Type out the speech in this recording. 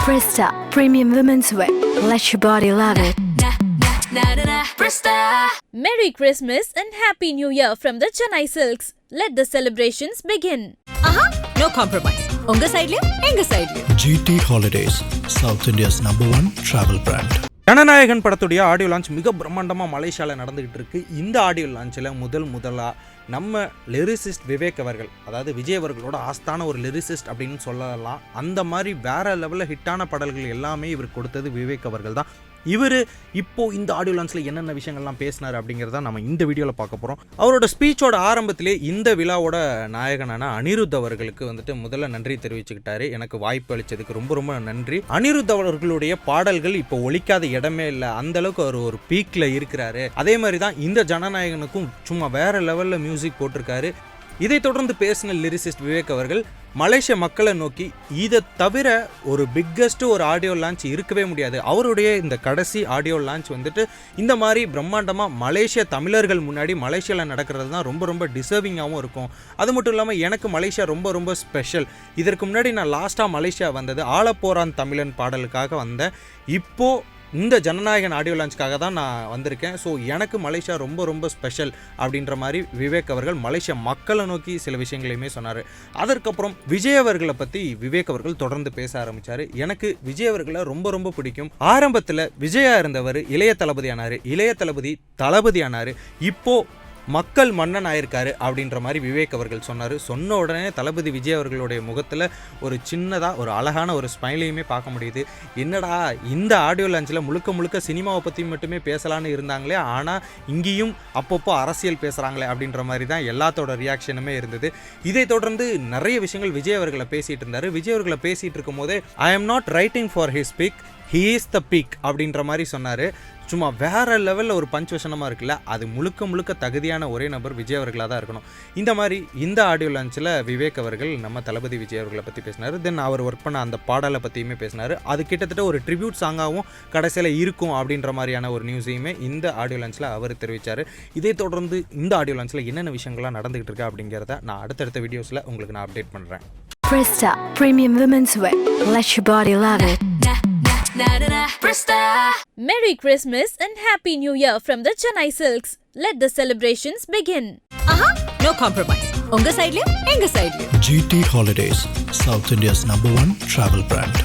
Presta Premium Women's Wear. Let your body love it. Merry Christmas and Happy New Year from the Chennai Silks. Let the celebrations begin. No compromise. உங்க சைடுலயும் எங்க சைடுலயும். GT Holidays, South India's #1 travel brand. Jananayagan படத்துடைய audio launch மிக பிரம்மாண்டமாக மலேசியாவில் நடந்துகிட்டு இருக்கு. இந்த audio லான்ச்சில் முதலாக நம்ம லிரிசிஸ்ட் விவேக் அவர்கள், அதாவது விஜய் அவர்களோட ஆஸ்தான ஒரு லிரிசிஸ்ட் அப்படின்னு சொல்லலாம். அந்த மாதிரி வேற லெவலில் ஹிட்டான பாடல்கள் எல்லாமே இவர் கொடுத்தது விவேக் அவர்கள் தான். இவர் இப்போது இந்த ஆடியோ லான்ச்சில் என்னென்ன விஷயங்கள்லாம் பேசினார் அப்படிங்கிறத நம்ம இந்த வீடியோவில் பார்க்க போகிறோம். அவரோட ஸ்பீச்சோட ஆரம்பத்திலே இந்த விழாவோட நாயகனான அனிருத் அவர்களுக்கு முதல்ல நன்றி தெரிவிச்சுக்கிட்டாரு. எனக்கு வாய்ப்பு அளித்ததுக்கு ரொம்ப ரொம்ப நன்றி. அனிருத் அவர்களுடைய பாடல்கள் இப்போ ஒலிக்காத இடமே இல்லை, அந்த அளவுக்கு அவர் ஒரு பீக்கில் இருக்கிறாரு. அதே மாதிரி தான் இந்த ஜனநாயகனுக்கும் சும்மா வேற லெவலில் மியூசிக் போட்டிருக்காரு. இதை தொடர்ந்து பேசின லிரிசிஸ்ட் விவேக் அவர்கள் மலேசிய மக்களை நோக்கி இதை தவிர ஒரு பிக்கஸ்ட் ஒரு ஆடியோ லான்ச் இருக்கவே முடியாது. அவருடைய இந்த கடைசி ஆடியோ லான்ச் இந்த மாதிரி பிரம்மாண்டமாக மலேசிய தமிழர்கள் முன்னாடி மலேசியாவில் நடக்கிறது தான் ரொம்ப ரொம்ப டிசர்விங்காகவும் இருக்கும். அது மட்டும் இல்லாமல் எனக்கு மலேசியா ரொம்ப ரொம்ப ஸ்பெஷல். இதற்கு முன்னாடி நான் லாஸ்ட்டாக மலேசியா வந்தது ஆலப்போரான் தமிழன் பாடலுக்காக வந்தேன். இப்போது இந்த ஜனநாயகன் ஆடியோ லான்ச்சுக்காக தான் நான் வந்திருக்கேன். ஸோ எனக்கு மலேசியா ரொம்ப ரொம்ப ஸ்பெஷல் அப்படின்ற மாதிரி விவேக் அவர்கள் மலேசியா மக்களை நோக்கி சில விஷயங்களையுமே சொன்னார். அதற்கப்புறம் விஜய் அவர்களை பற்றி விவேக் அவர்கள் தொடர்ந்து பேச ஆரம்பித்தார். எனக்கு விஜய் அவர்களை ரொம்ப ரொம்ப பிடிக்கும். ஆரம்பத்தில் விஜயா இருந்தவர் இளைய தளபதி ஆனார், இளைய தளபதி ஆனார், இப்போது மக்கள் மன்னன் ஆயிருக்காரு அப்படின்ற மாதிரி விவேக் அவர்கள் சொன்னார். சொன்ன உடனே தளபதி விஜய் அவர்களுடைய முகத்தில் ஒரு சின்னதாக ஒரு அழகான ஒரு ஸ்மைலையுமே பார்க்க முடியுது. என்னடா இந்த ஆடியோ லான்ச்சில் முழுக்க சினிமாவை பற்றி மட்டுமே பேசலான்னு இருந்தாங்களே, ஆனால் இங்கேயும் அப்பப்போ அரசியல் பேசுகிறாங்களே அப்படின்ற மாதிரி தான் எல்லாத்தோட ரியாக்ஷனுமே இருந்தது. இதை தொடர்ந்து நிறைய விஷயங்கள் விஜய் அவர்களை பேசிகிட்டு இருந்தார். விஜய் அவர்களை பேசிகிட்டு இருக்கும் போதே I am not writing for his pick, he is the peak அப்படின்ற மாதிரி சொன்னார். சும்மா வேறு லெவலில் ஒரு பஞ்ச் வசனமாக இருக்குல்ல, அது முழுக்க தகுதியான ஒரே நபர் விஜய் அவர்களாக தான் இருக்கணும். இந்த மாதிரி இந்த ஆடியோ லான்ச்சில் விவேக் அவர்கள் நம்ம தளபதி விஜய் அவர்களை பற்றி பேசினார். தென் அவர் ஒர்க் பண்ண அந்த பாடலை பற்றியுமே பேசினார். அது கிட்டத்தட்ட ஒரு ட்ரிபியூட் சாங்காகவும் கடைசியில் இருக்கும் அப்படின்ற மாதிரியான ஒரு நியூஸையுமே இந்த ஆடியோ லான்ச்சில் அவர் தெரிவித்தார். இதை தொடர்ந்து இந்த ஆடியோ லான்ச்சில் என்னென்ன விஷயங்கள்லாம் நடந்துகிட்டு இருக்கு அப்படிங்கிறத நான் அடுத்தடுத்த வீடியோஸில் உங்களுக்கு நான் அப்டேட் பண்ணுறேன். Presta Premium Women's Wear. Let your body love it. Merry Christmas and Happy New Year from the Chennai Silks. Let the celebrations begin. No compromise. உங்க சைடுலயும் எங்க சைடுலயும். GT Holidays, South India's #1 travel brand.